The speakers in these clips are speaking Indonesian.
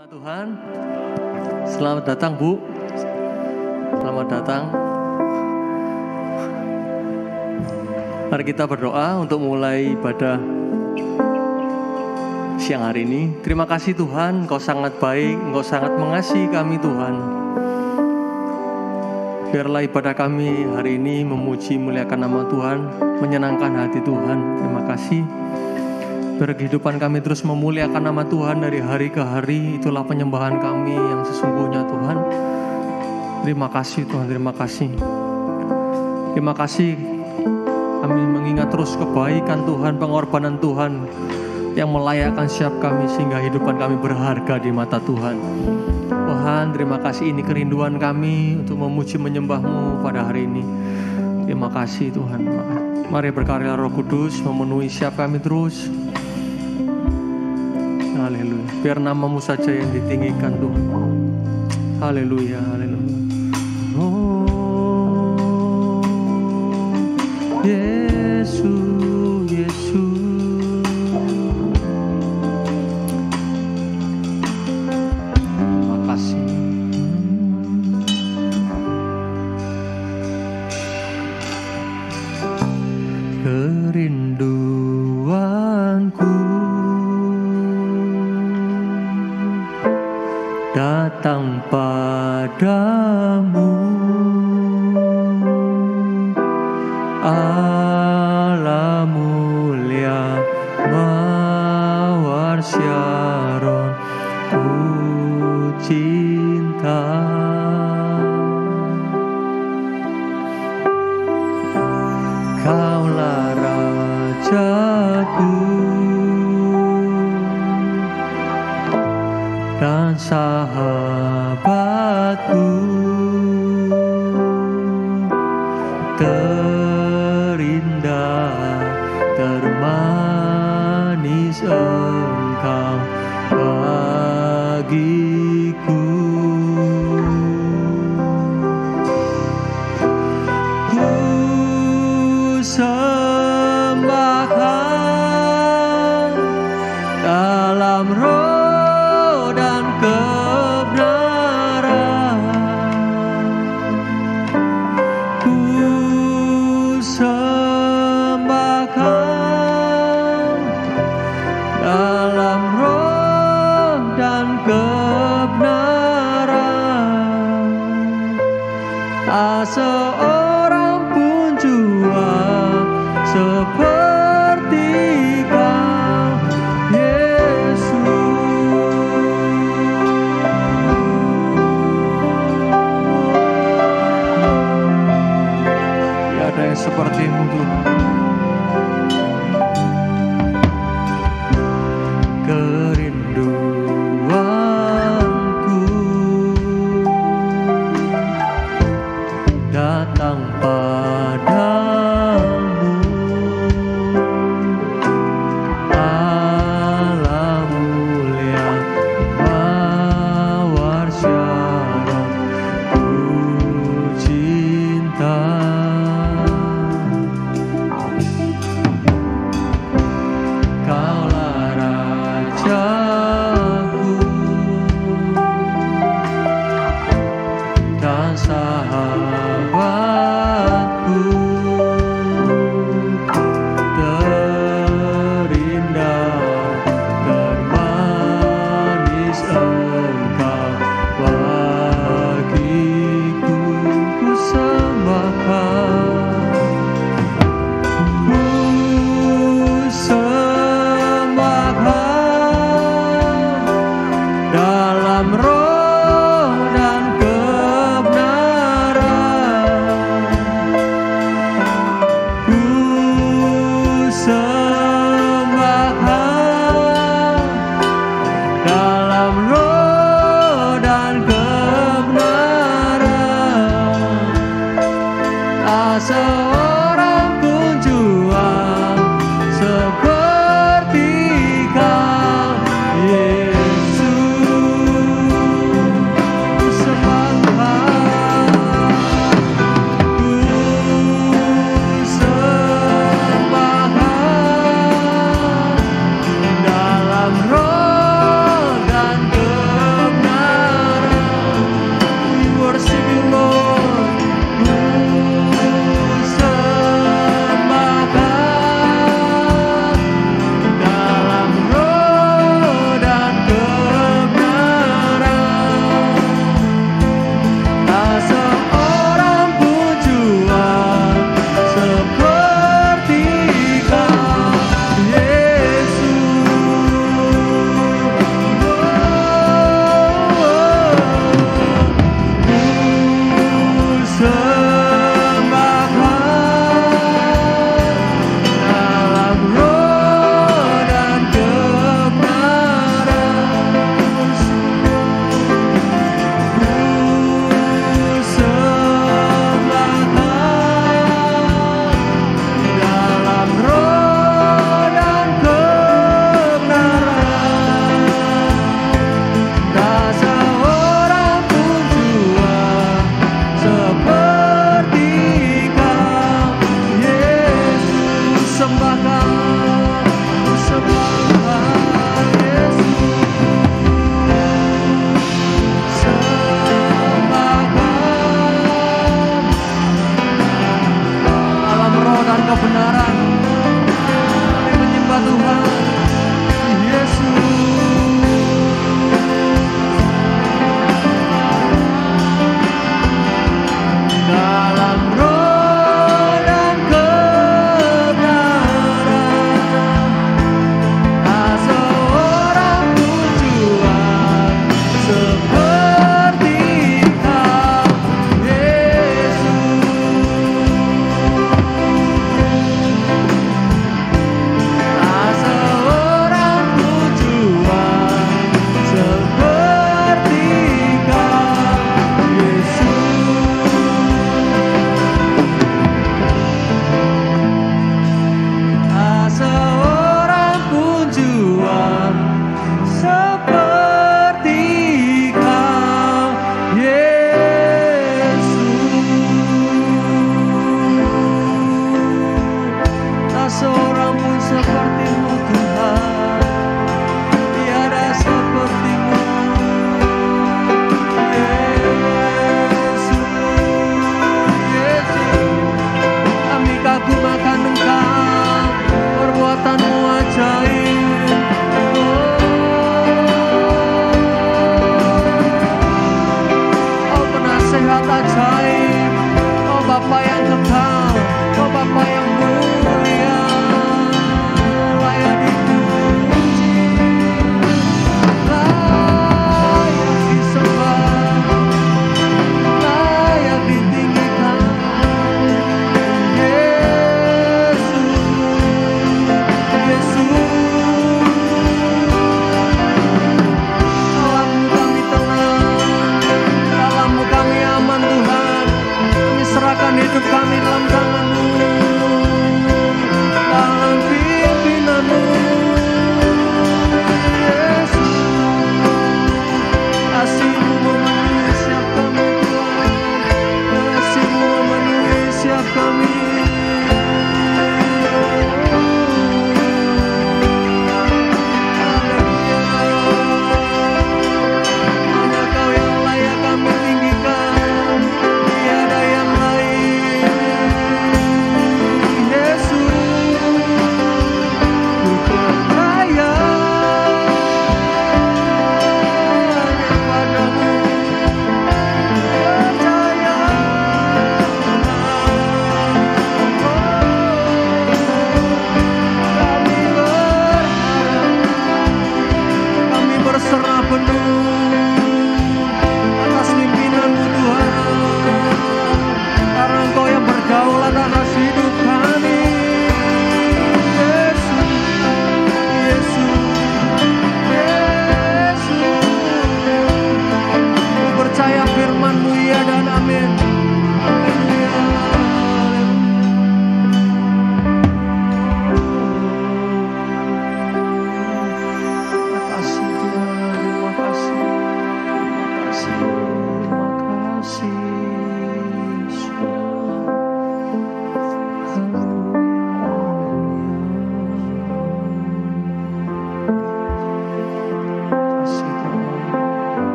Nama Tuhan, selamat datang Bu, selamat datang. Mari kita berdoa untuk mulai ibadah siang hari ini. Terima kasih Tuhan, Engkau sangat baik, Engkau sangat mengasihi kami Tuhan. Biarlah ibadah kami hari ini memuji muliakan nama Tuhan, menyenangkan hati Tuhan. Terima kasih. Biar kehidupan kami terus memuliakan nama Tuhan dari hari ke hari. Itulah penyembahan kami yang sesungguhnya Tuhan. Terima kasih Tuhan, terima kasih. Terima kasih kami mengingat terus kebaikan Tuhan, pengorbanan Tuhan yang melayakkan setiap kami sehingga kehidupan kami berharga di mata Tuhan. Tuhan, terima kasih, ini kerinduan kami untuk memuji menyembah-Mu pada hari ini. Terima kasih Tuhan. Mari berkarya Roh Kudus memenuhi setiap kami terus. Haleluya. Biar nama-Mu saja yang ditinggikan Tuhan. Haleluya, haleluya. Oh, Yesus, Yesus. Terima kasih. Kerinduanku datang padamu, Allah mulia mawar syaron, ku cinta. Kaulah Rajaku dan sahabatku, terindah, termanis Engkau bagiku. Ku sembahkan dalam roh dan kebenaran. Ku sembahkan dalam roh dan kebenaran. Tak seorang pun jua seperti Kau, Yesus. Tiada yang seperti-Mu Tuhan. Kerinduanku datang padamu, Allah mulia mawar syaron, ku cinta. Kaulah Rajaku dan sahabatku, terindah, termanis Engkau bagiku. Ku sembahkan, ku sembahkan dalam roh dan kebenaran. Ku sembahkan dalam roh dan kebenaran. Tak seorang pun jua seperti Kau, Yesus.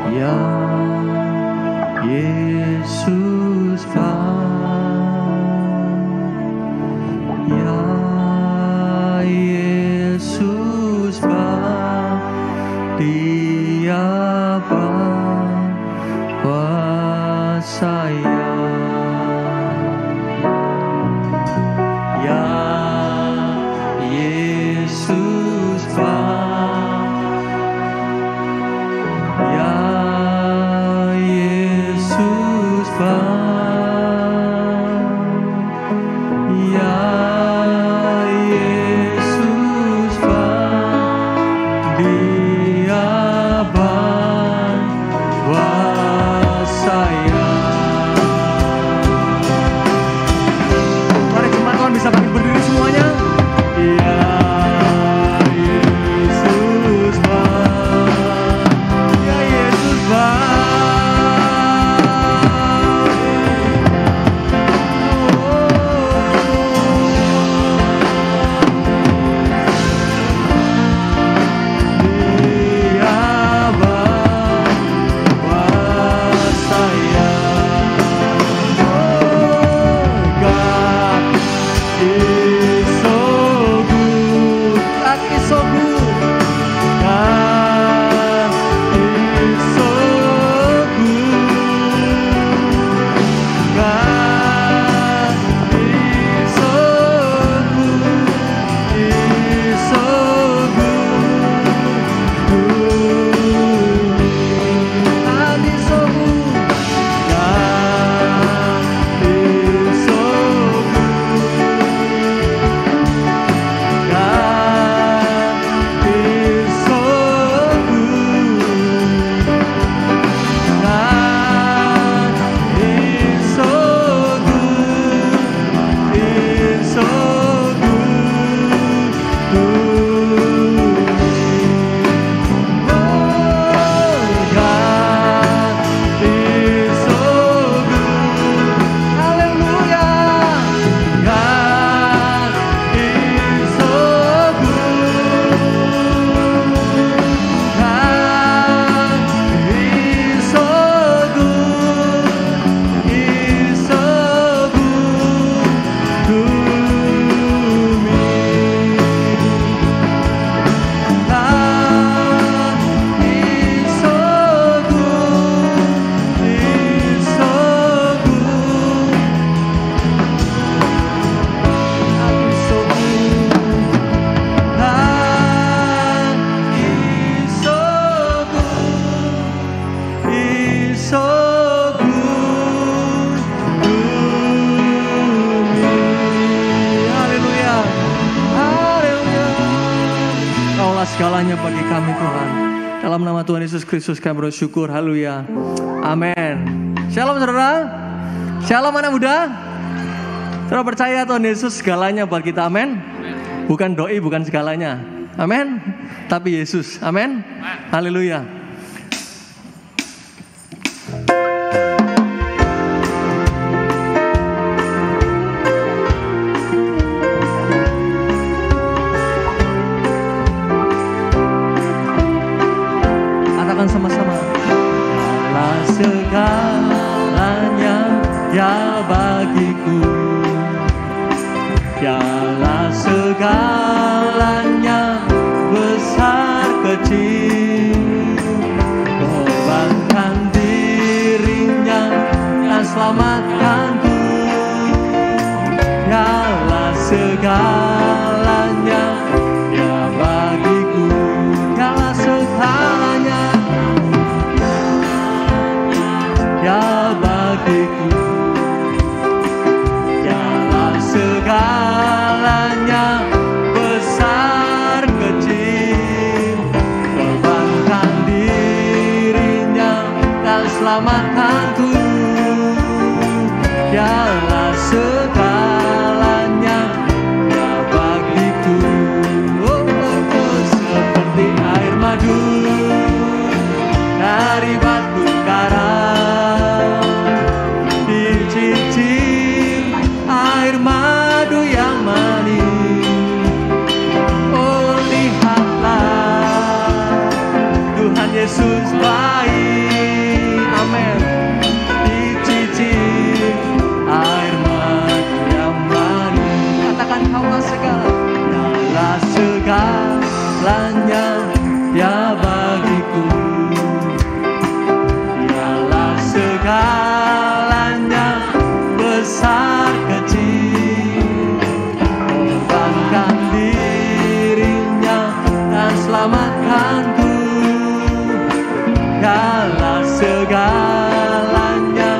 Ya Yesus Ya Yesus Dia bawa saya. Ya Yesus Ya Yesus Ya Yesus Dia bawa saya. Mari jemaat bisa bangkit berdiri semuanya. Ya Yesus Ya Yesus segalanya bagi kami Tuhan. Dalam nama Tuhan Yesus Kristus kami bersyukur. Haleluya. Amin. Shalom saudara. Shalom anak muda. Saudara percaya Tuhan Yesus segalanya bagi kita. Amin. Bukan doi, bukan segalanya. Amin. Tapi Yesus. Amin. Haleluya. Sama-sama. Dialah segalanya ya bagiku. Dialah segalanya besar kecil. Korbankan dirinya dan selamatkanku. Dialah segalanya ya bagiku. Dialah segalanya ya bagiku. Dialah segalanya besar kecil. Korbankan dirinya dan selamatkanku. Dialah segalanya ya bagiku. Seperti air madu dari batu karang, dicicip air madu yang manis. Oh lihatlah Tuhan Yesus baik. segalanya.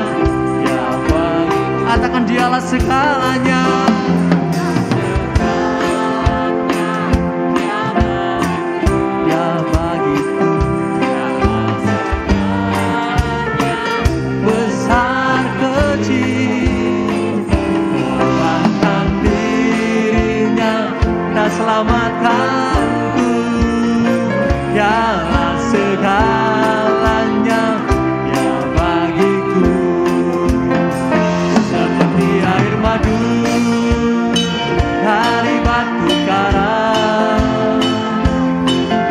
Ya bagi, katakan dialah segalanya. Ya bagiku besar kecil, korbankan dirinya dan selamatkanku. Dialah segalanya, ya bagiku. Seperti air madu dari batu karang,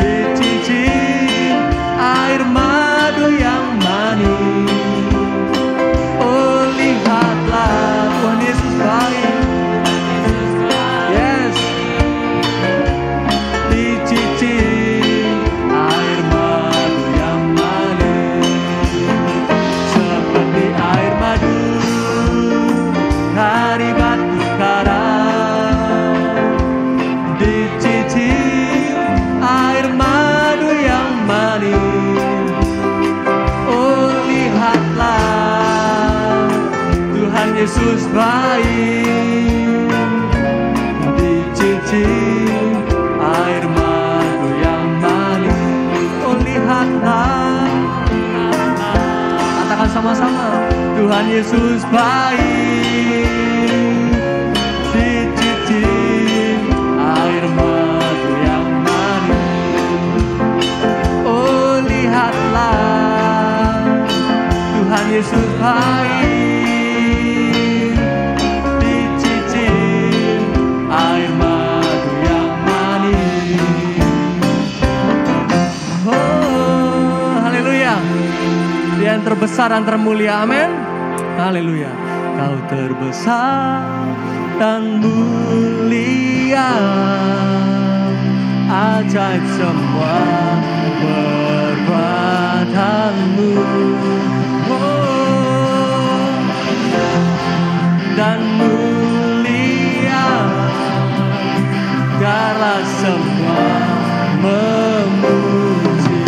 dicicip air madu yang manis. Oh lihatlah Tuhan Yesus baik. Yes, dicicip air madu yang manis. Seperti air madu dari batu karang, dicicip air madu yang manis. Oh lihatlah Tuhan Yesus baik, dicicip air madu yang manis. Oh lihatlah, katakan sama-sama, Tuhan Yesus baik, dicicip air madu yang manis. Oh lihatlah Tuhan Yesus baik, dicicip air madu yang manis. Oh haleluya, Dia yang terbesar dan termulia, amin. Haleluya. Kau terbesar dan mulia, ajaib semua perbuatanmu. Oh, dan mulia, biarlah semua memuji.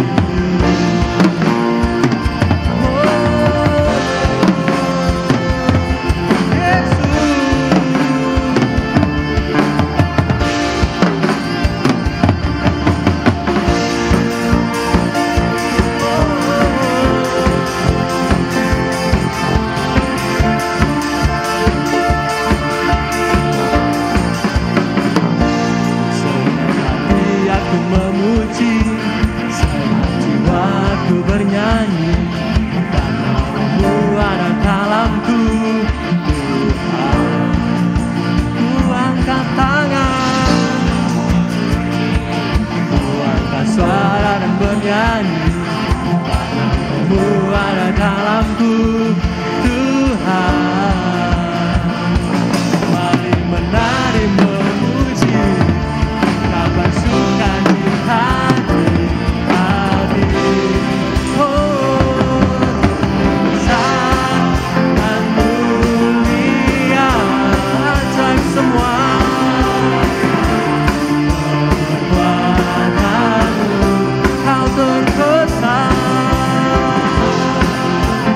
Bernyanyi dan namamu ada dalamku, Tuhan. Ku angkat tangan, ku angkat suara dan bernyanyi, karena namamu ada dalamku, Tuhan. Mari menari memuji, kabar sukacita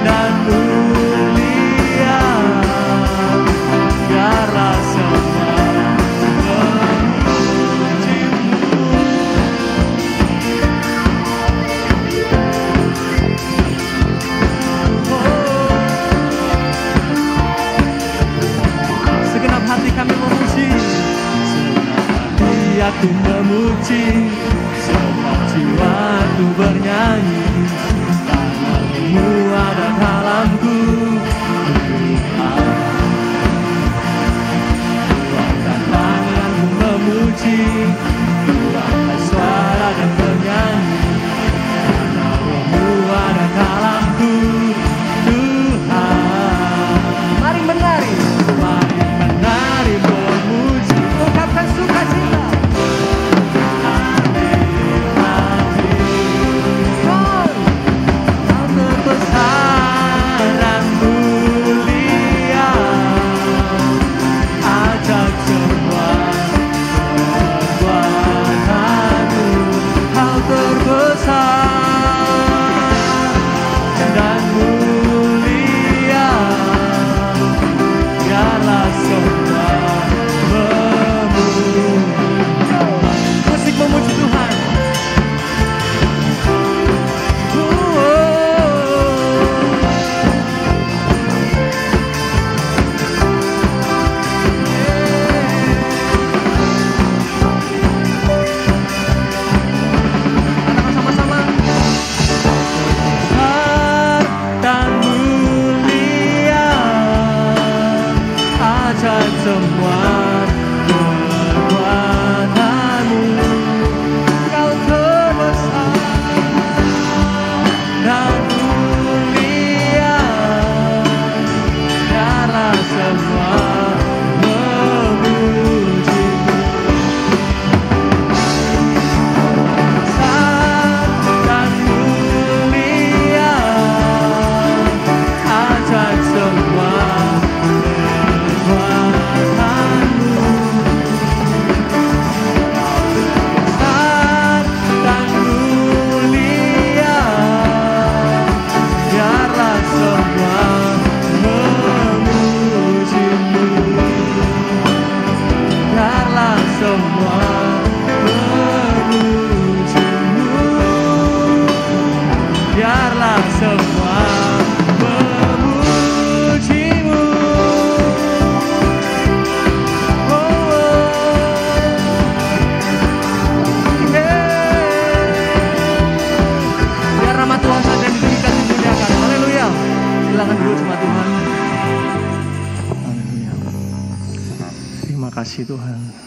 dan mulia. kasih Tuhan.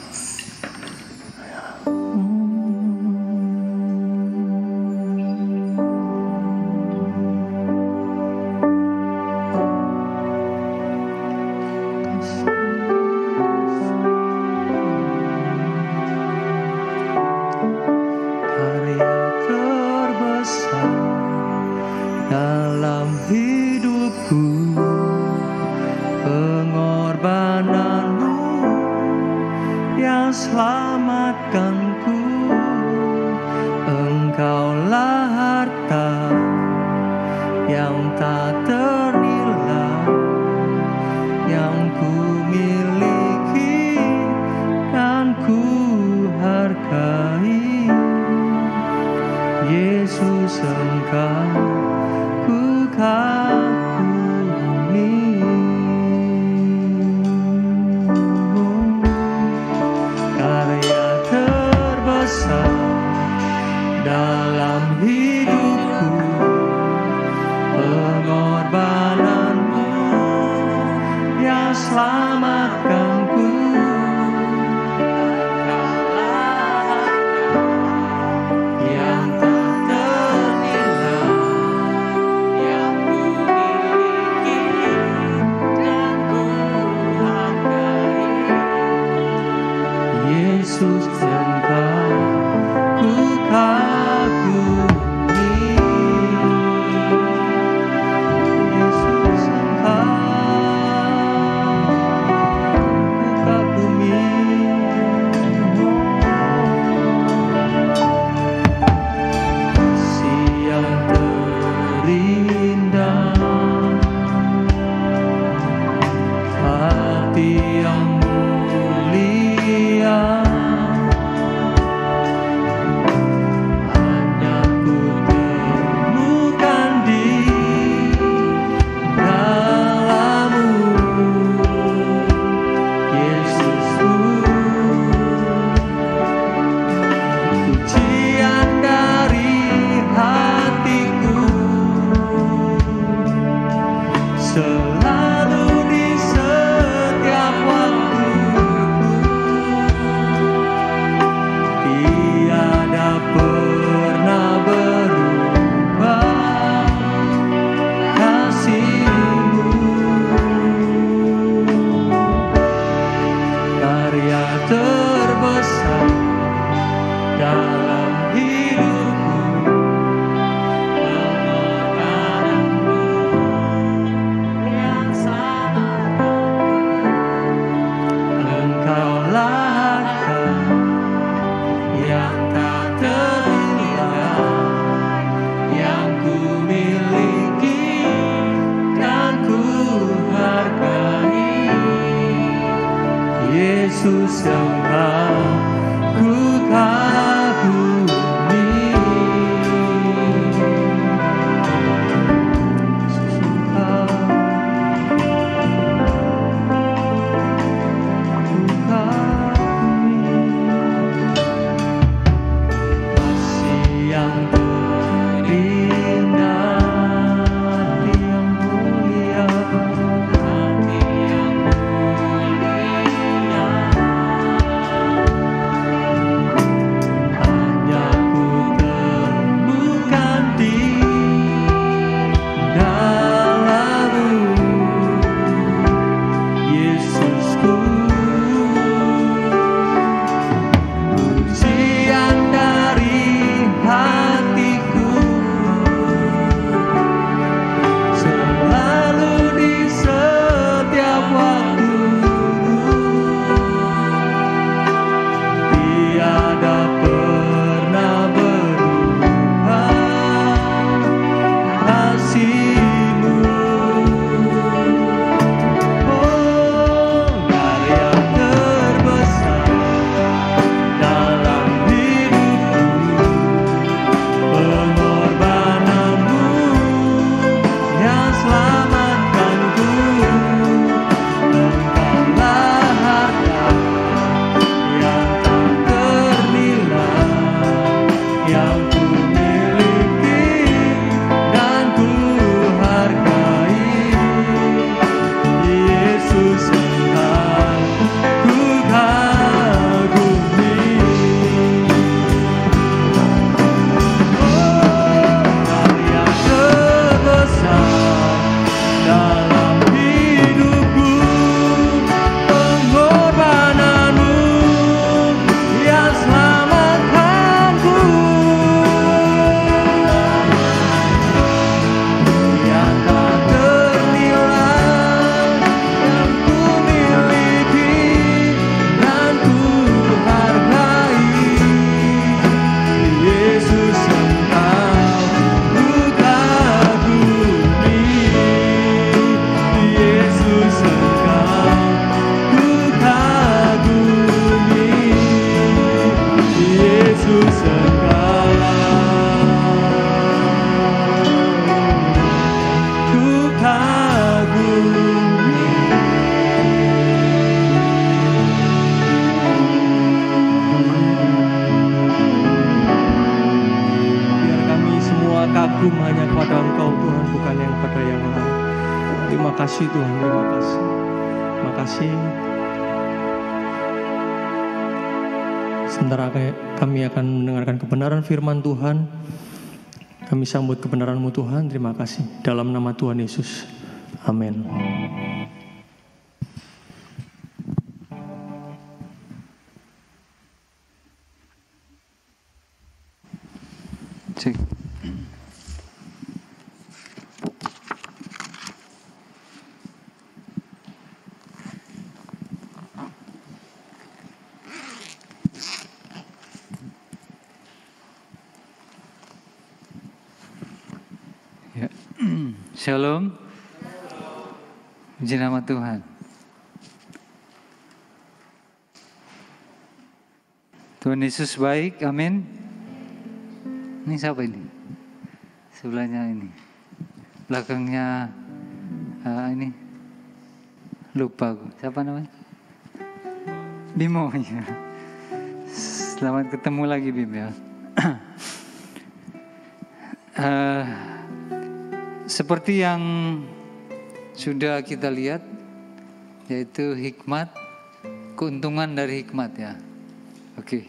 kasih Tuhan, terima kasih. Terima kasih. Sementara kami akan mendengarkan kebenaran firman Tuhan, kami sambut kebenaran-Mu Tuhan, terima kasih. Dalam nama Tuhan Yesus, amin. Cek. Ya. Shalom. Puji nama Tuhan. Tuhan Yesus baik, amin. Ini siapa ini? Sebelahnya ini. Belakangnya ini. Lupa aku. Siapa namanya? Bimo. Ya. Selamat ketemu lagi Bim ya. Seperti yang sudah kita lihat, yaitu hikmat, keuntungan dari hikmat ya. Oke.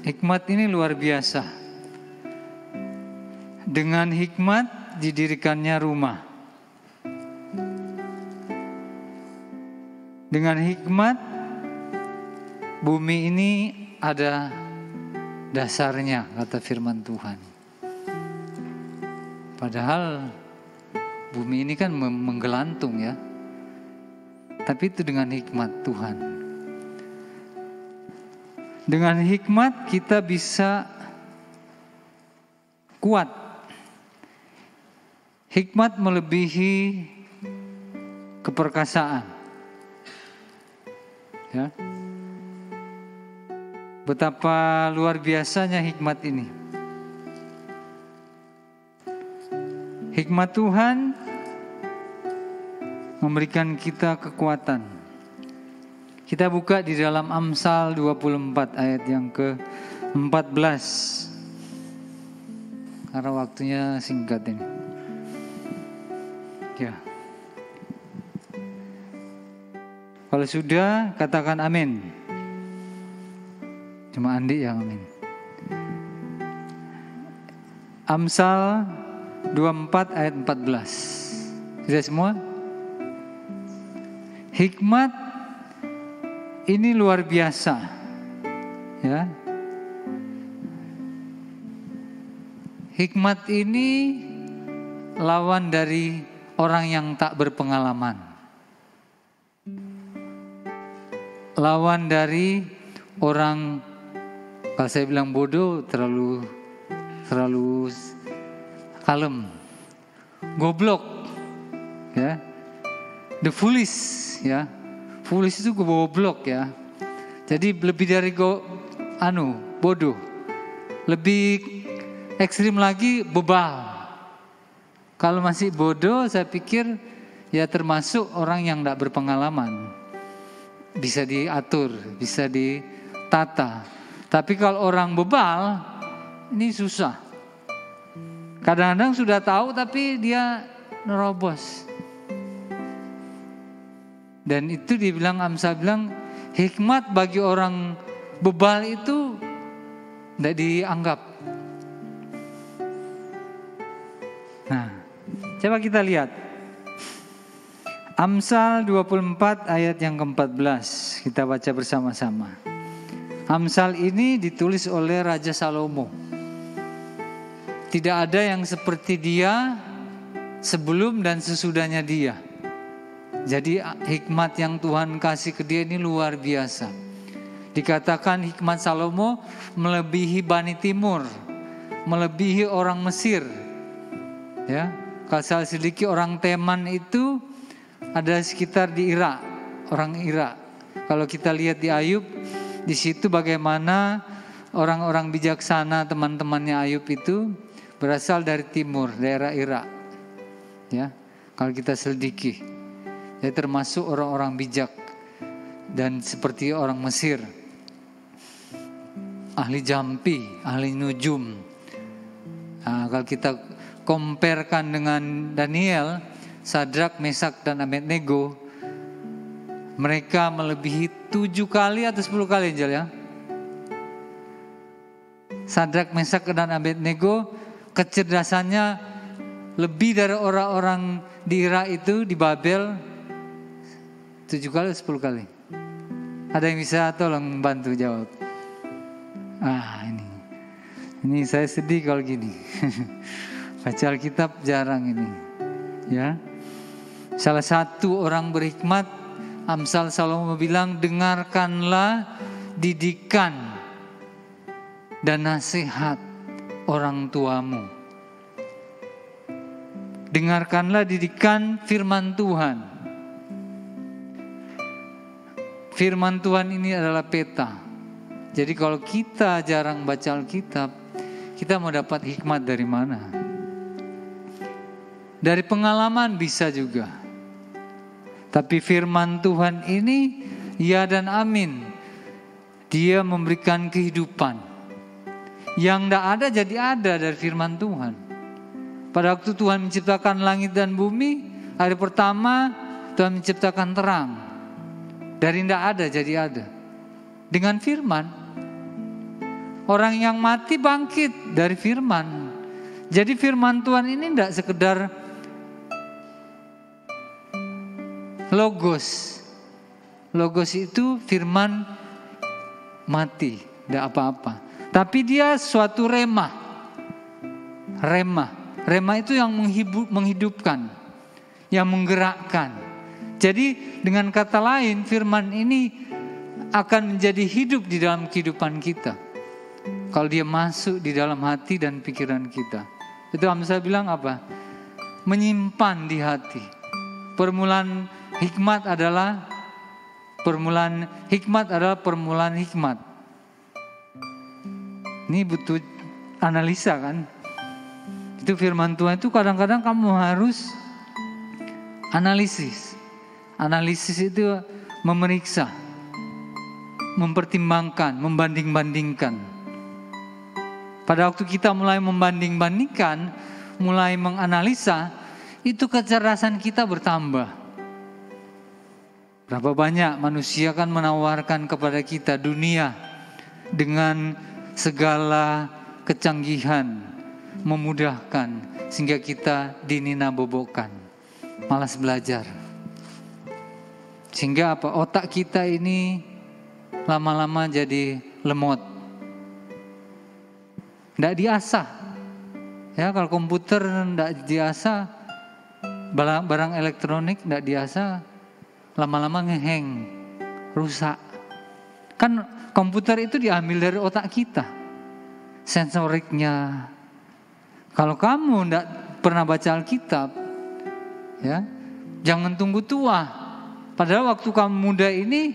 Hikmat ini luar biasa. Dengan hikmat didirikannya rumah. Dengan hikmat bumi ini ada dasarnya, kata firman Tuhan. Padahal bumi ini kan menggelantung ya. Tapi itu dengan hikmat Tuhan. Dengan hikmat kita bisa kuat. Hikmat melebihi keperkasaan. Ya. Betapa luar biasanya hikmat ini. Hikmat Tuhan memberikan kita kekuatan. Kita buka di dalam Amsal 24 ayat yang ke-14. Karena waktunya singkat ini. Ya. Kalau sudah, katakan amin. Cuma Andi yang amin. Amsal 24 ayat 14. Sudah semua? Hikmat ini luar biasa, ya. Hikmat ini lawan dari orang yang tak berpengalaman. Lawan dari orang, kalau saya bilang bodoh, terlalu kalem. Goblok, ya. The foolish, ya. Foolish itu goblok ya. Jadi lebih dari bodoh. Lebih ekstrim lagi bebal. Kalau masih bodoh saya pikir ya termasuk orang yang tidak berpengalaman. Bisa diatur, bisa ditata. Tapi kalau orang bebal ini susah. Kadang-kadang sudah tahu tapi dia nerobos. Dan itu dibilang Amsal bilang hikmat bagi orang bebal itu tidak dianggap. Nah, coba kita lihat. Amsal 24 ayat yang ke-14. Kita baca bersama-sama. Amsal ini ditulis oleh Raja Salomo. Tidak ada yang seperti dia sebelum dan sesudahnya dia. Jadi hikmat yang Tuhan kasih ke dia ini luar biasa. Dikatakan hikmat Salomo melebihi Bani Timur, melebihi orang Mesir. Ya, kalau saya selidiki orang Teman itu ada sekitar di Irak, orang Irak. Kalau kita lihat di Ayub, di situ bagaimana orang-orang bijaksana teman-temannya Ayub itu berasal dari timur, daerah Irak. Ya, kalau kita selidiki. Dia termasuk orang-orang bijak dan seperti orang Mesir, ahli jampi, ahli nujum. Nah, kalau kita comparekan dengan Daniel, Sadrak, Mesak, dan Abednego, mereka melebihi 7 kali atau 10 kali, Angel ya. Sadrak, Mesak, dan Abednego kecerdasannya lebih dari orang-orang di Irak itu, di Babel, 7 kali atau 10 kali. Ada yang bisa tolong bantu jawab? Ini saya sedih kalau gini. Baca Alkitab jarang ini. Ya. Salah satu orang berhikmat, Amsal Salomo bilang, dengarkanlah didikan dan nasihat orang tuamu. Dengarkanlah didikan firman Tuhan. Firman Tuhan ini adalah peta. Jadi kalau kita jarang baca Alkitab, kita mau dapat hikmat dari mana? Dari pengalaman bisa juga. Tapi firman Tuhan ini ya dan amin. Dia memberikan kehidupan. Yang tidak ada jadi ada dari firman Tuhan. Pada waktu Tuhan menciptakan langit dan bumi, hari pertama Tuhan menciptakan terang. Dari tidak ada jadi ada. Dengan firman. Orang yang mati bangkit dari firman. Jadi firman Tuhan ini tidak sekedar logos. Logos itu firman mati, tidak apa-apa. Tapi dia suatu rema. Rema itu yang menghidupkan, yang menggerakkan. Jadi dengan kata lain, firman ini akan menjadi hidup di dalam kehidupan kita. Kalau dia masuk di dalam hati dan pikiran kita. Itu Amsal bilang apa? Menyimpan di hati. Permulaan hikmat adalah permulaan hikmat. Ini butuh analisa kan? Itu firman Tuhan itu kadang-kadang kamu harus analisis. Analisis itu memeriksa, mempertimbangkan, membanding-bandingkan. Pada waktu kita mulai membanding-bandingkan, mulai menganalisa, itu kecerdasan kita bertambah. Berapa banyak manusia kan menawarkan kepada kita dunia dengan segala kecanggihan, memudahkan sehingga kita dinina-bobokkan, malas belajar. Sehingga apa? Otak kita ini lama-lama jadi lemot. Tidak diasah. Ya, kalau komputer tidak diasah, barang elektronik tidak diasah, lama-lama ngeheng, rusak. Kan komputer itu diambil dari otak kita, sensoriknya. Kalau kamu tidak pernah baca Alkitab, ya, jangan tunggu tua. Padahal waktu kamu muda ini,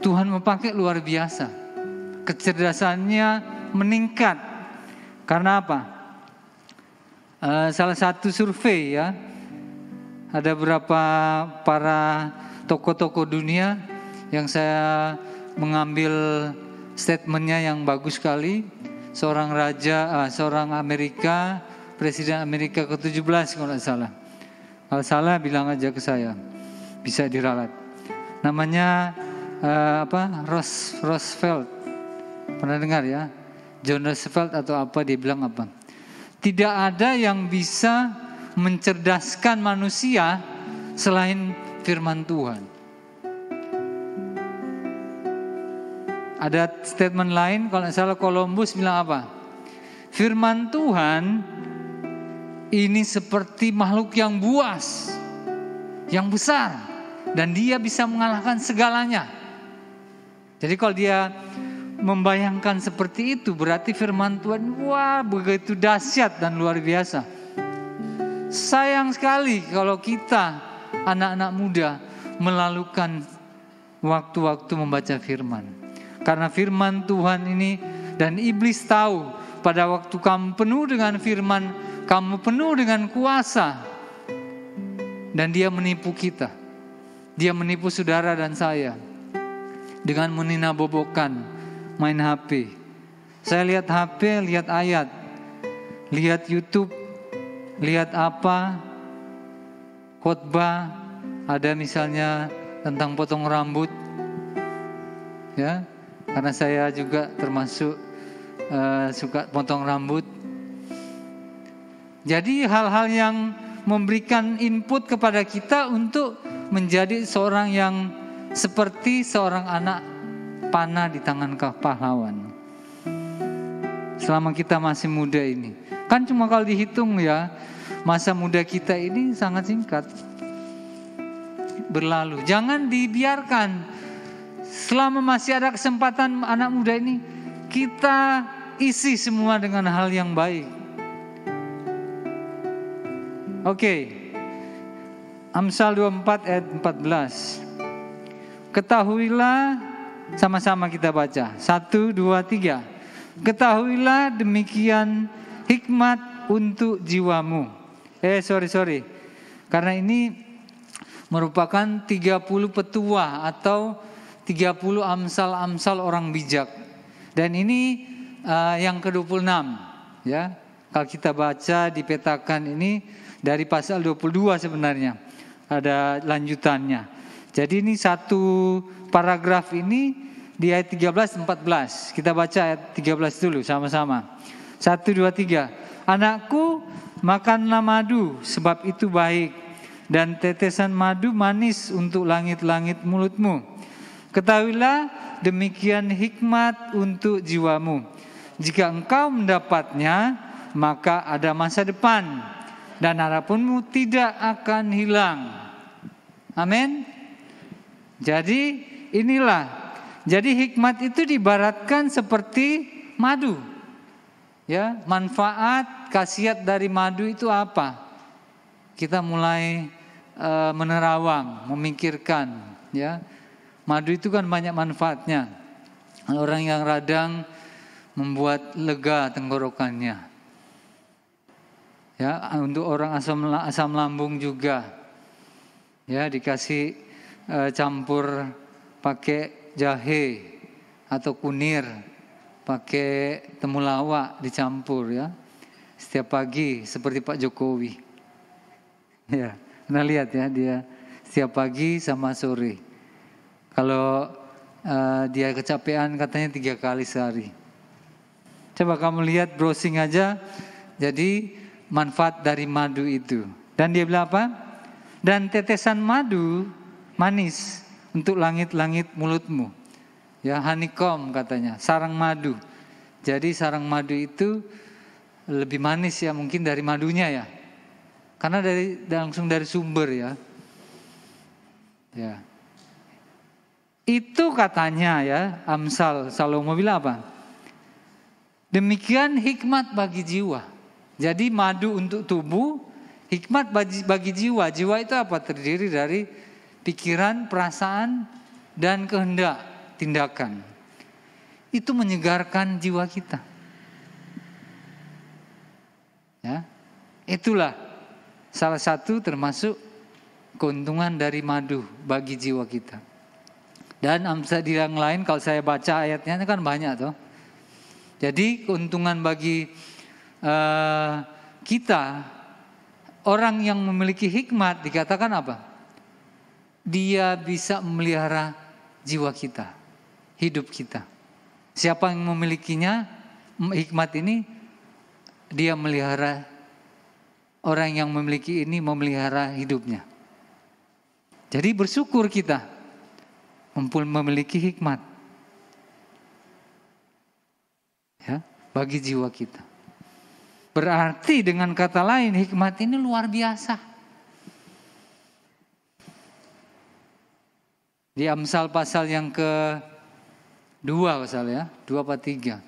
Tuhan memakai luar biasa. Kecerdasannya meningkat. Karena apa? Salah satu survei ya, ada beberapa para tokoh-tokoh dunia yang saya mengambil statementnya yang bagus sekali. Seorang raja, seorang Amerika, Presiden Amerika ke-17 kalau tidak salah. Kalau salah bilang aja ke saya, bisa diralat. Namanya Roosevelt. Pernah dengar ya? John Roosevelt atau apa, dia bilang apa? Tidak ada yang bisa mencerdaskan manusia selain firman Tuhan. Ada statement lain, kalau tidak salah Columbus bilang apa? Firman Tuhan ini seperti makhluk yang buas, yang besar, dan dia bisa mengalahkan segalanya. Jadi kalau dia membayangkan seperti itu, berarti firman Tuhan, wah begitu dahsyat dan luar biasa. Sayang sekali kalau kita anak-anak muda melalukan waktu-waktu membaca firman. Karena firman Tuhan ini, dan iblis tahu pada waktu kamu penuh dengan firman, kamu penuh dengan kuasa, dan dia menipu kita. Dia menipu saudara dan saya dengan menina-bobokkan main HP. Saya lihat HP, lihat ayat, lihat YouTube, lihat apa, khotbah, ada misalnya tentang potong rambut, ya, karena saya juga termasuk suka potong rambut. Jadi hal-hal yang memberikan input kepada kita untuk menjadi seorang yang seperti seorang anak panah di tangan pahlawan. Selama kita masih muda ini, kan cuma kalau dihitung ya, masa muda kita ini sangat singkat berlalu. Jangan dibiarkan, selama masih ada kesempatan anak muda ini, kita isi semua dengan hal yang baik. Oke. Amsal 24 ayat 14. Ketahuilah, sama-sama kita baca. 1, 2, 3. Ketahuilah demikian hikmat untuk jiwamu. Sorry. Karena ini merupakan 30 petuah atau 30 amsal-amsal orang bijak. Dan ini yang ke-26, ya. Kalau kita baca dipetakan ini dari pasal 22 sebenarnya. Ada lanjutannya. Jadi ini satu paragraf ini di ayat 13-14. Kita baca ayat 13 dulu sama-sama. 1, 2, 3. Anakku, makanlah madu sebab itu baik, dan tetesan madu manis untuk langit-langit mulutmu. Ketahuilah demikian hikmat untuk jiwamu. Jika engkau mendapatnya, maka ada masa depan, dan harapanmu tidak akan hilang. Amin. Jadi inilah. Jadi hikmat itu diibaratkan seperti madu. Ya, manfaat, khasiat dari madu itu apa? Kita mulai menerawang, memikirkan, ya. Madu itu kan banyak manfaatnya. Orang yang radang membuat lega tenggorokannya. Ya, untuk orang asam lambung juga. Ya, dikasih campur pakai jahe atau kunir, pakai temulawak dicampur, ya. Setiap pagi seperti Pak Jokowi. Ya, pernah lihat ya, dia setiap pagi sama sore. Kalau dia kecapean katanya 3 kali sehari. Coba kamu lihat, browsing aja. Jadi manfaat dari madu itu. Dan dia bilang apa? Dan tetesan madu manis untuk langit-langit mulutmu. Ya, honeycomb katanya, sarang madu. Jadi sarang madu itu lebih manis ya mungkin dari madunya ya. Karena langsung dari sumber ya. Ya. Itu katanya ya, Amsal Salomo bilang apa? Demikian hikmat bagi jiwa. Jadi madu untuk tubuh, hikmat bagi jiwa. Jiwa itu apa? Terdiri dari pikiran, perasaan, dan kehendak, tindakan. Itu menyegarkan jiwa kita. Ya, itulah salah satu termasuk keuntungan dari madu bagi jiwa kita. Dan amsal yang lain kalau saya baca ayatnya kan banyak toh. Jadi keuntungan bagi kita, orang yang memiliki hikmat dikatakan apa? Dia bisa memelihara jiwa kita, hidup kita. Siapa yang memilikinya, hikmat ini, dia melihara, orang yang memiliki ini memelihara hidupnya. Jadi bersyukur kita memiliki hikmat, ya, bagi jiwa kita. Berarti dengan kata lain hikmat ini luar biasa. Di Amsal pasal yang ke-2 pasal ya, 2 apa 3.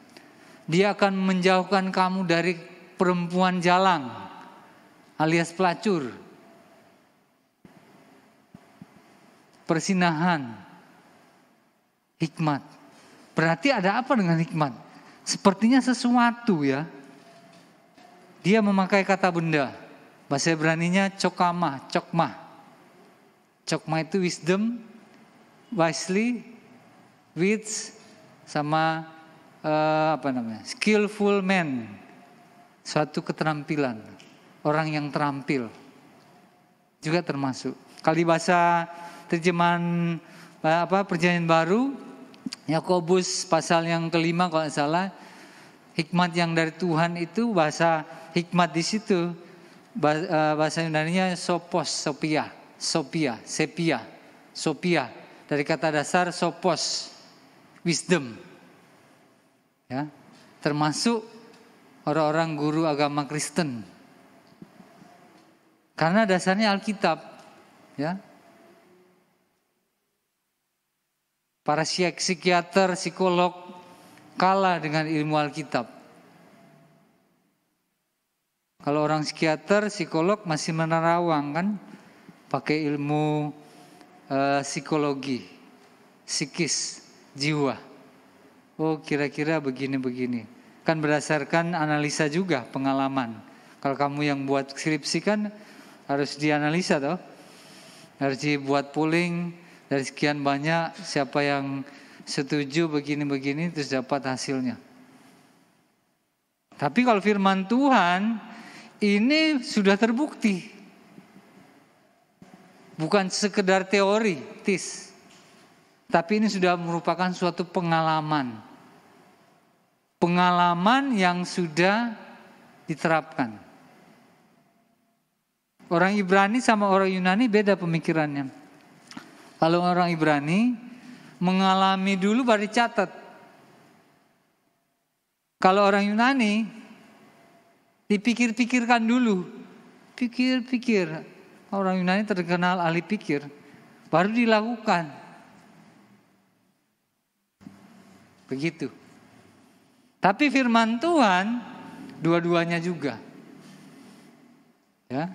Dia akan menjauhkan kamu dari perempuan jalang alias pelacur, persinahan, hikmat. Berarti ada apa dengan hikmat? Sepertinya sesuatu ya. Dia memakai kata benda. Bahasa Ibraninya cokmah. Cokmah itu wisdom, wisely, wits, sama skillful man. Suatu keterampilan. Orang yang terampil. juga termasuk. Kalau di bahasa terjemahan Perjanjian Baru, Yakobus pasal yang kelima kalau tidak salah, hikmat yang dari Tuhan itu, bahasa hikmat di situ bahasa Yunaninya sophia, dari kata dasar sophos, wisdom. Ya, termasuk orang-orang guru agama Kristen. Karena dasarnya Alkitab, ya. Para psikiater, psikolog kalah dengan ilmu Alkitab. Kalau orang psikiater, psikolog masih menerawang kan, pakai ilmu psikologi, psikis, jiwa. Oh kira-kira begini-begini. Kan berdasarkan analisa juga, pengalaman. Kalau kamu yang buat skripsi kan harus dianalisa toh. Harus dibuat polling dari sekian banyak, siapa yang setuju begini-begini terus dapat hasilnya. Tapi kalau firman Tuhan ini sudah terbukti. Bukan sekedar teoritis. Tapi ini sudah merupakan suatu pengalaman. Pengalaman yang sudah diterapkan. Orang Ibrani sama orang Yunani beda pemikirannya. Kalau orang Ibrani mengalami dulu baru dicatat. Kalau orang Yunani dipikir-pikirkan dulu. Pikir-pikir. Orang Yunani terkenal ahli pikir. Baru dilakukan. Begitu. Tapi firman Tuhan dua-duanya juga. Ya.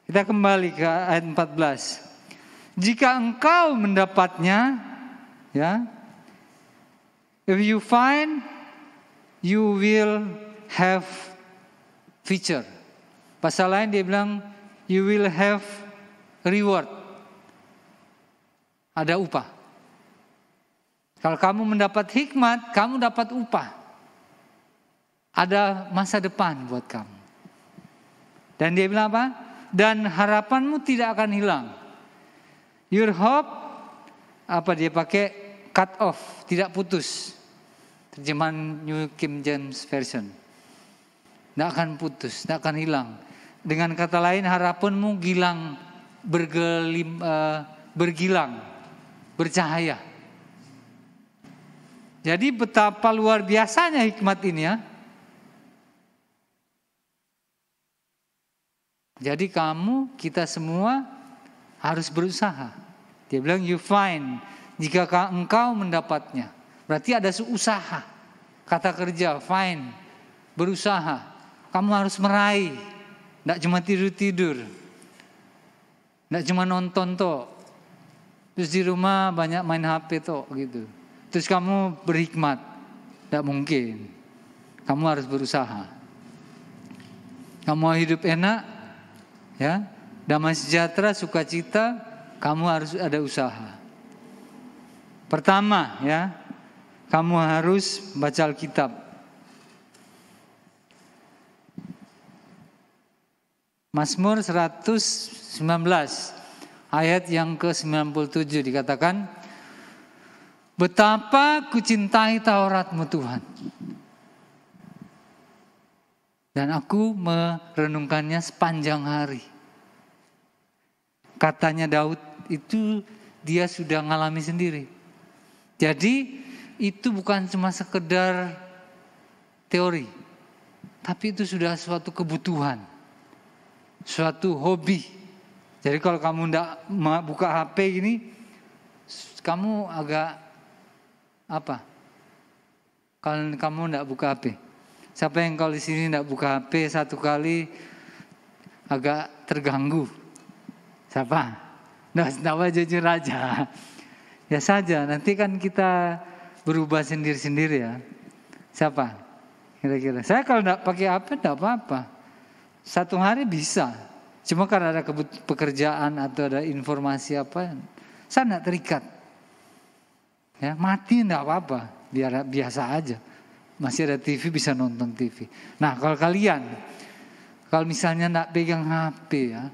Kita kembali ke ayat 14. Jika engkau mendapatnya, ya, if you find, you will have future. Pasal lain dia bilang, you will have reward. Ada upah. Kalau kamu mendapat hikmat, kamu dapat upah. Ada masa depan buat kamu. Dan dia bilang apa? Dan harapanmu tidak akan hilang. Your hope, dia pakai cut off, tidak putus. Terjemahan New King James Version. Tidak akan putus, tidak akan hilang. Dengan kata lain, harapanmu gilang, bergilang, bercahaya. Jadi betapa luar biasanya hikmat ini ya. Jadi kita semua harus berusaha. Dia bilang you find, jika engkau mendapatnya. Berarti ada usaha. Kata kerja, find, berusaha. Kamu harus meraih. Tidak cuma tidur-tidur. Tidak cuma nonton toh. Terus di rumah banyak main HP toh gitu. Terus kamu berhikmat. Tidak mungkin. Kamu harus berusaha. Kamu mau hidup enak, ya, damai sejahtera, sukacita, kamu harus ada usaha. Pertama, ya, kamu harus baca Alkitab. Mazmur 119 ayat yang ke-97 dikatakan, betapa kucintai Taurat-Mu Tuhan. Dan aku merenungkannya sepanjang hari. Katanya Daud itu dia sudah ngalami sendiri. Jadi itu bukan cuma sekedar teori. Tapi itu sudah suatu kebutuhan. Suatu hobi. Jadi kalau kamu tidak buka HP gini, kamu agak kalau kamu tidak buka HP. Siapa yang kalau di sini tidak buka HP satu kali agak terganggu? Siapa? Nah, jujur aja. Ya saja, nanti kan kita berubah sendiri-sendiri ya. Siapa? Kira-kira. Saya kalau tidak pakai HP tidak apa-apa. Satu hari bisa. Cuma karena ada pekerjaan atau ada informasi apa, saya tidak terikat. Ya, mati tidak apa-apa, biar biasa aja. Masih ada TV, bisa nonton TV. Nah kalau kalian, kalau misalnya tidak pegang HP ya,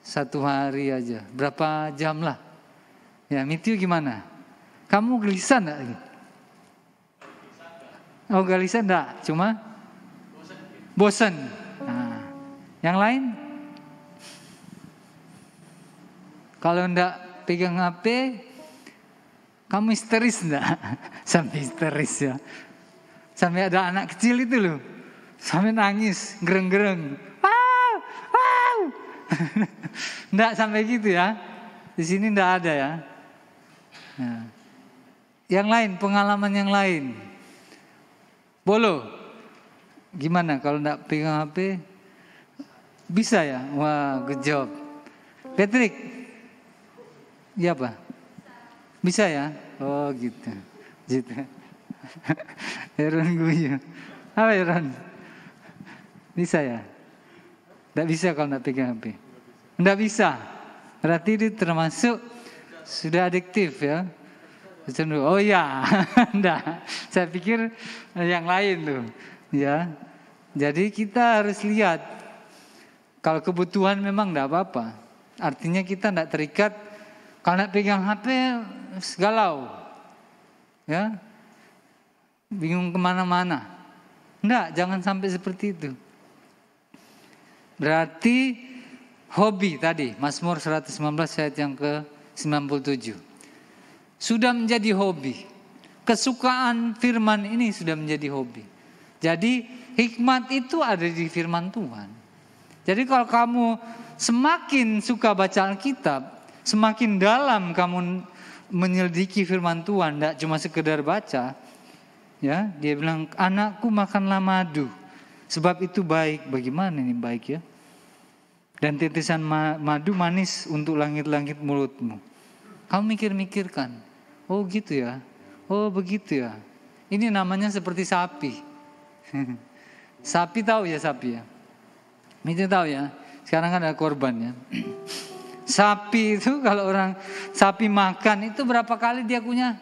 1 hari aja, berapa jam lah. Ya, Mityu gimana? Kamu gelisah enggak? Oh, gelisah enggak? Cuma bosan. Nah, yang lain? Kalau enggak pegang HP, kamu histeris enggak? Sampai histeris ya. Sampai ada anak kecil itu loh. Sampai nangis, gereng-gereng. Wow, wow. Enggak sampai gitu ya. Di sini enggak ada ya. Nah. Yang lain, pengalaman yang lain. Bolo, gimana kalau enggak pegang HP? Bisa ya? Wah, good job. Patrick, iya apa? Bisa ya? Oh gitu. Gitu. Aaron guyu. Apa Aaron? Bisa ya? Enggak bisa kalau enggak pegang HP. Enggak bisa. Berarti itu termasuk sudah adiktif ya. Oh ya, enggak. Saya pikir yang lain tuh, ya. Jadi kita harus lihat. Kalau kebutuhan memang enggak apa-apa. Artinya kita enggak terikat. Kalau enggak pegang HP, galau, ya. Bingung kemana-mana. Enggak, jangan sampai seperti itu. Berarti hobi tadi, Mazmur 119 ayat yang ke-97. Sudah menjadi hobi. Kesukaan firman ini sudah menjadi hobi. Jadi hikmat itu ada di firman Tuhan. Jadi kalau kamu semakin suka baca Alkitab, semakin dalam kamu menyelidiki firman Tuhan, tidak cuma sekedar baca. Ya, dia bilang, anakku makanlah madu, sebab itu baik. Bagaimana ini baik ya? Dan titisan madu manis untuk langit-langit mulutmu. Kamu mikir-mikirkan. Oh gitu ya, oh begitu ya. Ini namanya seperti sapi. Sapi tahu ya sapi ya. Itu tahu ya. Sekarang kan ada korban ya. Sapi itu kalau orang sapi makan itu berapa kali dia kunyah?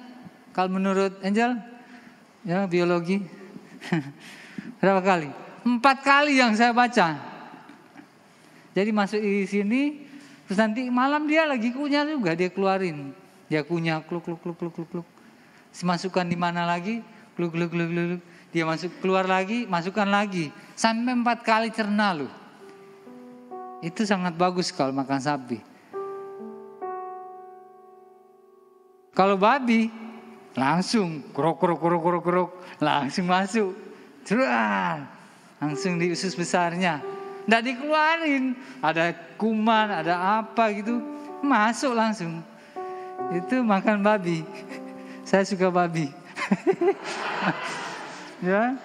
Kalau menurut Angel, ya biologi, berapa kali? 4 kali yang saya baca. Jadi masuk di sini, terus nanti malam dia lagi kunyah juga, dia keluarin. Dia kunyah kluk. Masukkan di mana lagi? Kluk. Dia keluar lagi, masukkan lagi. Sampai 4 kali cerna loh. Itu sangat bagus kalau makan sapi. Kalau babi langsung krok, langsung masuk. Ceruan. Langsung di usus besarnya. Nggak dikeluarin. Ada kuman, ada apa gitu. Masuk langsung. Itu makan babi. Saya suka babi. Ya.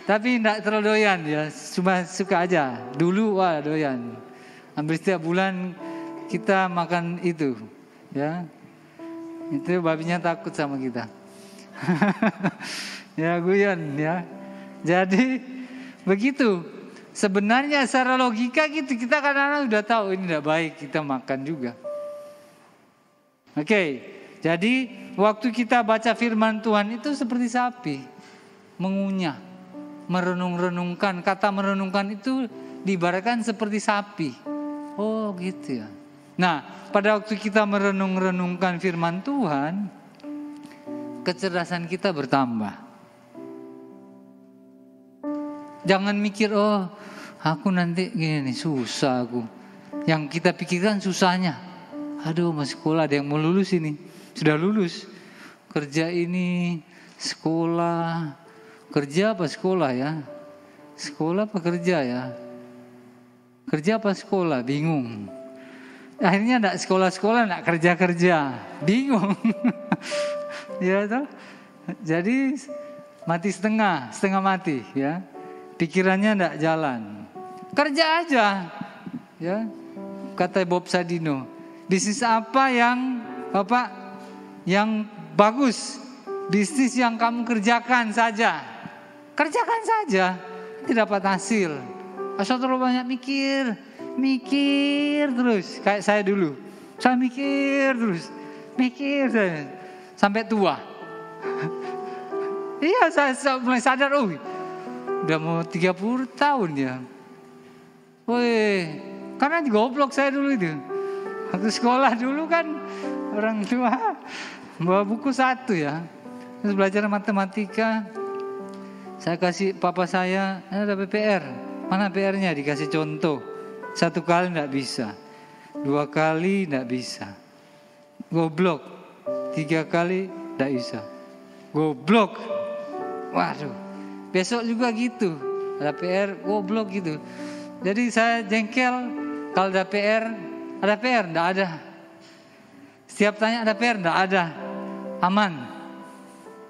Tapi enggak terlalu doyan ya, cuma suka aja. Dulu wah doyan. Hampir setiap bulan kita makan itu, ya. Itu babinya takut sama kita. Ya guyon ya. Jadi begitu. Sebenarnya secara logika gitu kita kadang-kadang udah tahu ini enggak baik kita makan juga. Oke, jadi waktu kita baca firman Tuhan itu seperti sapi, mengunyah, merenung-renungkan. Kata merenungkan itu diibaratkan seperti sapi. Oh gitu ya. Nah, pada waktu kita merenung-renungkan firman Tuhan, kecerdasan kita bertambah. Jangan mikir, oh aku nanti gini susah aku. Yang kita pikirkan susahnya. Aduh masih sekolah, ada yang mau lulus ini. Sudah lulus. Kerja ini, sekolah. Kerja apa sekolah ya? Sekolah apa kerja ya? Kerja apa sekolah? Bingung. Akhirnya enggak sekolah-sekolah, enggak kerja-kerja. Bingung. Ya toh? Jadi mati setengah mati ya. Pikirannya enggak jalan. Kerja aja. Ya. Kata Bob Sadino. Bisnis apa yang Bapak yang bagus? Bisnis yang kamu kerjakan saja. Kerjakan saja. Nanti dapat hasil. Asal terlalu banyak mikir terus. Kayak saya dulu. Saya mikir terus. Mikir sampai tua. Iya saya mulai sadar. Oh udah mau 30 tahun ya. Woi Karena goblok saya dulu itu. Waktu sekolah dulu kan orang tua bawa buku 1 ya. Terus belajar matematika. Saya kasih papa saya, ada PPR. Mana PR-nya? Dikasih contoh. 1 kali enggak bisa. 2 kali enggak bisa. Goblok. 3 kali enggak bisa. Goblok. Waduh. Besok juga gitu. Ada PR, goblok gitu. Jadi saya jengkel kalau ada PR enggak ada. Setiap tanya ada PR enggak ada. Aman.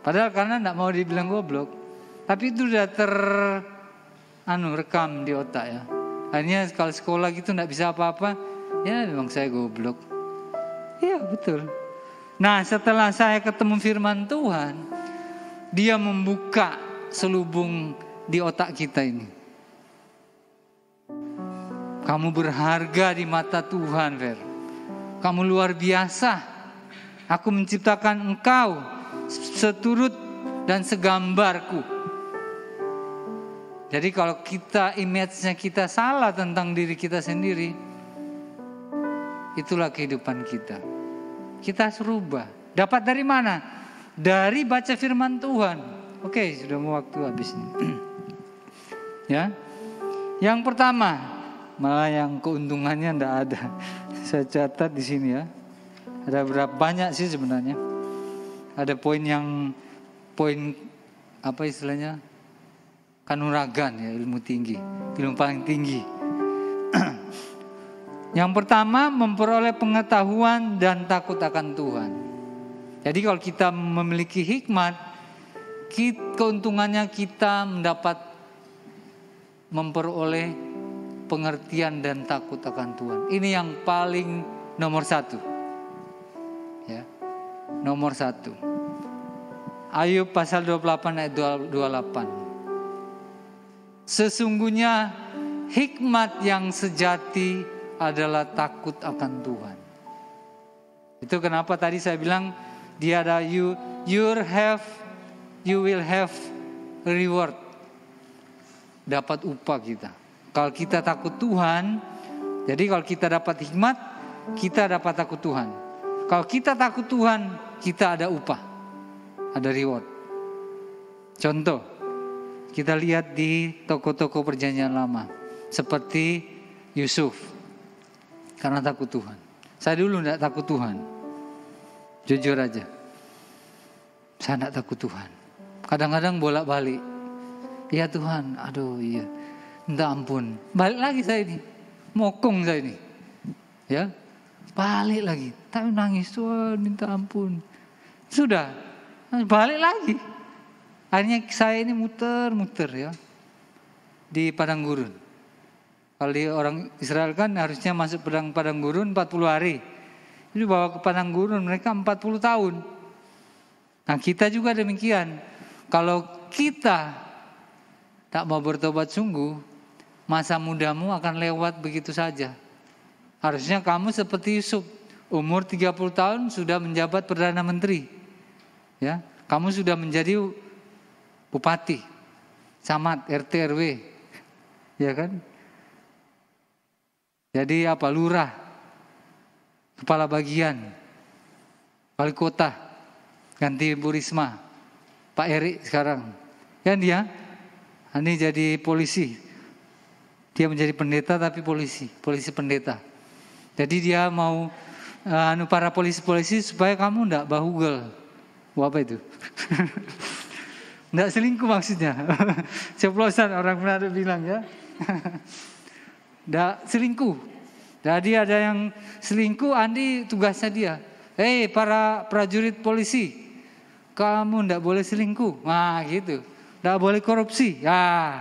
Padahal karena enggak mau dibilang goblok. Tapi itu udah rekam di otak ya. Akhirnya kalau sekolah gitu enggak bisa apa-apa, ya memang saya goblok. Iya betul. Nah setelah saya ketemu firman Tuhan, dia membuka selubung di otak kita ini. Kamu berharga di mata Tuhan, Ver. Kamu luar biasa. Aku menciptakan engkau seturut dan segambarku. Jadi kalau kita image-nya kita salah tentang diri kita sendiri, itulah kehidupan kita. Kita harus rubah. Dapat dari mana? Dari baca firman Tuhan. Oke, sudah mau waktu habis ini. Ya. Yang pertama, malah yang keuntungannya enggak ada. Saya catat di sini ya. Ada berapa banyak sih sebenarnya. Ada poin apa istilahnya? Kanuragan ya, ilmu tinggi, ilmu paling tinggi. Yang pertama, memperoleh pengetahuan dan takut akan Tuhan. Jadi kalau kita memiliki hikmat, keuntungannya kita mendapat memperoleh pengertian dan takut akan Tuhan. Ini yang paling nomor 1. Ya. Nomor 1. Ayub pasal 28 ayat 28. Sesungguhnya hikmat yang sejati adalah takut akan Tuhan. Itu kenapa tadi saya bilang dia ada you will have reward. Dapat upah kita. Kalau kita takut Tuhan, jadi kalau kita dapat hikmat, kita dapat takut Tuhan. Kalau kita takut Tuhan, kita ada upah. Ada reward. Contoh, kita lihat di toko-toko perjanjian lama. Seperti Yusuf. Karena takut Tuhan. Saya dulu tidak takut Tuhan. Jujur aja. Saya tidak takut Tuhan. Kadang-kadang bolak-balik. Ya Tuhan, aduh iya. Minta ampun. Balik lagi saya ini. Mokong saya ini. Ya. Balik lagi. Tapi nangis, Tuhan minta ampun. Sudah. Balik lagi. Akhirnya saya ini muter-muter ya. Di padang gurun. Kalau di orang Israel kan harusnya masuk padang gurun 40 hari. Jadi bawa ke padang gurun mereka 40 tahun. Nah kita juga demikian. Kalau kita tak mau bertobat sungguh, masa mudamu akan lewat begitu saja. Harusnya kamu seperti Yusuf. Umur 30 tahun sudah menjabat Perdana Menteri. Ya, kamu sudah menjadi bupati, camat, RT, RW. Ya kan? Jadi apa? Lurah, kepala bagian, wali kota, ganti Bu Risma, Pak Erik sekarang. Kan dia, ini jadi polisi. Dia menjadi pendeta tapi polisi pendeta. Jadi dia mau para polisi supaya kamu enggak bahugel. Apa itu? Enggak selingkuh maksudnya. Ceplosan orang Manado bilang ya. Enggak selingkuh. Jadi ada yang selingkuh, Andi tugasnya dia. Para prajurit polisi, kamu enggak boleh selingkuh. Nah gitu. Enggak boleh korupsi. Ya,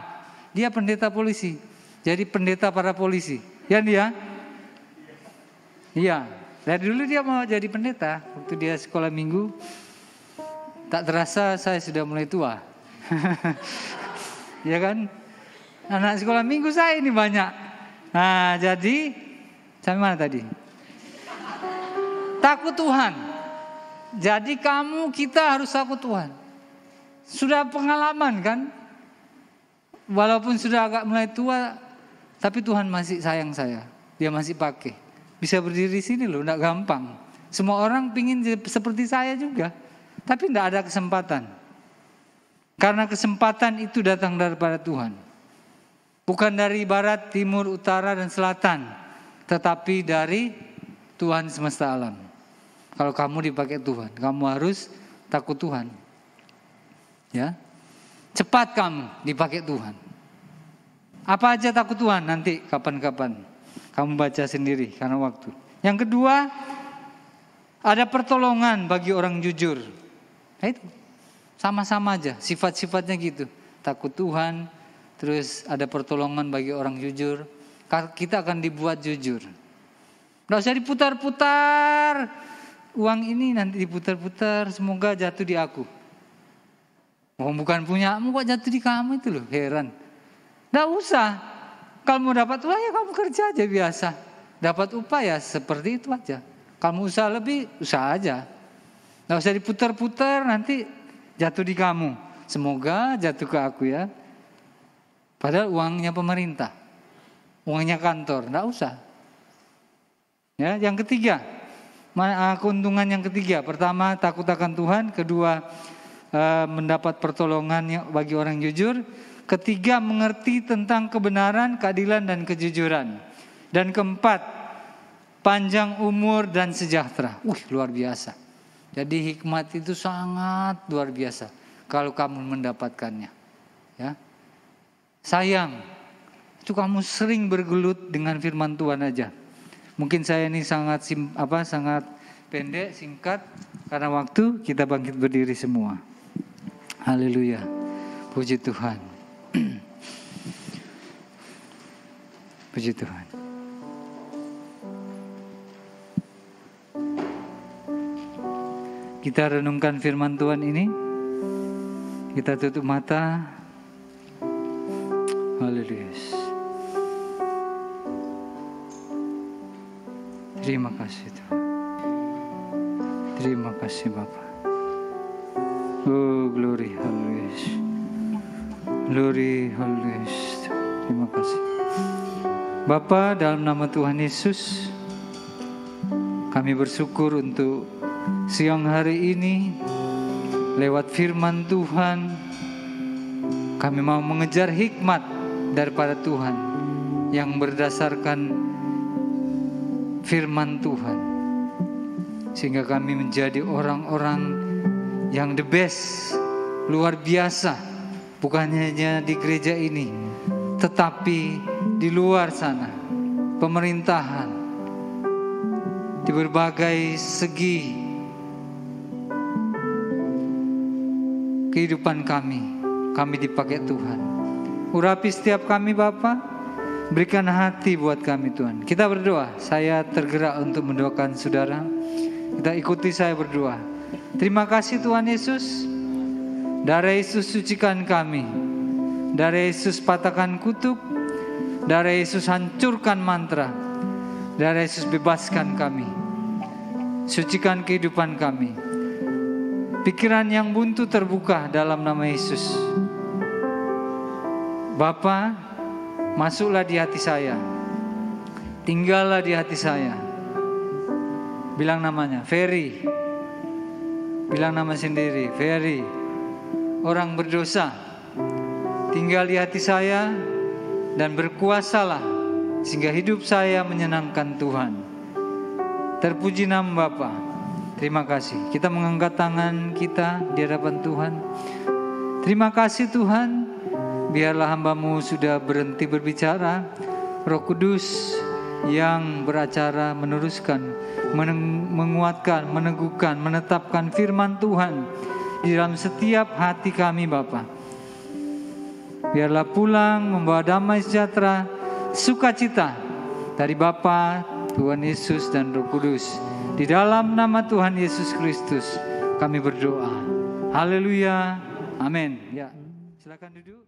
dia pendeta polisi. Jadi pendeta para polisi. Ya dia? Iya. Dari dulu dia mau jadi pendeta. Waktu dia sekolah minggu, tak terasa saya sudah mulai tua. Ya kan? Anak sekolah minggu saya ini banyak. Nah jadi, sampai mana tadi? Takut Tuhan. Jadi kita harus takut Tuhan. Sudah pengalaman kan? Walaupun sudah agak mulai tua, tapi Tuhan masih sayang saya. dia masih pakai. Bisa berdiri di sini loh, enggak gampang. Semua orang pingin seperti saya juga, tapi enggak ada kesempatan. Karena kesempatan itu datang daripada Tuhan. Bukan dari barat, timur, utara, dan selatan, tetapi dari Tuhan semesta alam. Kalau kamu dipakai Tuhan, kamu harus takut Tuhan. Ya, cepat kamu dipakai Tuhan. Apa aja takut Tuhan nanti kapan-kapan kamu baca sendiri karena waktu. Yang kedua, ada pertolongan bagi orang jujur. Nah, itu sama-sama aja sifat-sifatnya gitu. Takut Tuhan, terus ada pertolongan bagi orang jujur. Kita akan dibuat jujur. Nggak usah diputar-putar. Uang ini nanti diputar-putar, semoga jatuh di aku. Oh, bukan punyamu kok jatuh di kamu, itu loh, heran. Nggak usah. Kalau mau dapat uang ya kamu kerja aja biasa. Dapat upah ya seperti itu aja. Kamu usaha lebih, usaha aja. Nggak usah diputar-putar, nanti jatuh di kamu. Semoga jatuh ke aku ya. Padahal uangnya pemerintah, uangnya kantor, nggak usah. Ya, yang ketiga, keuntungan yang ketiga. Pertama, takut akan Tuhan. Kedua, mendapat pertolongan bagi orang jujur. Ketiga, mengerti tentang kebenaran, keadilan, dan kejujuran. Dan keempat, panjang umur dan sejahtera. Luar biasa. Jadi hikmat itu sangat luar biasa kalau kamu mendapatkannya. Ya, sayang, itu kamu sering bergelut dengan firman Tuhan aja. Mungkin saya ini sangat pendek, singkat, karena waktu. Kita bangkit berdiri semua. Haleluya, puji Tuhan. Puji Tuhan. Kita renungkan firman Tuhan ini. Kita tutup mata. Haleluya. Terima kasih Tuhan. Terima kasih Bapa. Oh, glory, haleluya. Glory, haleluya. Terima kasih. Bapa, dalam nama Tuhan Yesus, kami bersyukur untuk siang hari ini. Lewat firman Tuhan, kami mau mengejar hikmat daripada Tuhan yang berdasarkan firman Tuhan, sehingga kami menjadi orang-orang yang the best, luar biasa, bukan hanya di gereja ini, tetapi di luar sana, pemerintahan, di berbagai segi kehidupan kami dipakai Tuhan. Urapi setiap kami Bapa, berikan hati buat kami Tuhan. Kita berdoa, saya tergerak untuk mendoakan saudara. Kita ikuti saya berdoa. Terima kasih Tuhan Yesus. Darah Yesus sucikan kami. Darah Yesus patahkan kutuk. Darah Yesus hancurkan mantra. Darah Yesus bebaskan kami. Sucikan kehidupan kami. Pikiran yang buntu terbuka dalam nama Yesus. Bapa, masuklah di hati saya. Tinggallah di hati saya. Bilang namanya, Ferry. Bilang nama sendiri, Ferry. Orang berdosa. Tinggal di hati saya dan berkuasalah sehingga hidup saya menyenangkan Tuhan. Terpuji nama Bapa. Terima kasih. Kita mengangkat tangan kita di hadapan Tuhan. Terima kasih Tuhan. Biarlah hamba-Mu sudah berhenti berbicara. Roh Kudus yang beracara meneruskan, menguatkan, meneguhkan, menetapkan firman Tuhan di dalam setiap hati kami Bapa. Biarlah pulang membawa damai sejahtera, sukacita dari Bapa, Tuhan Yesus dan Roh Kudus. Di dalam nama Tuhan Yesus Kristus kami berdoa. Haleluya. Amin. Ya, silakan duduk.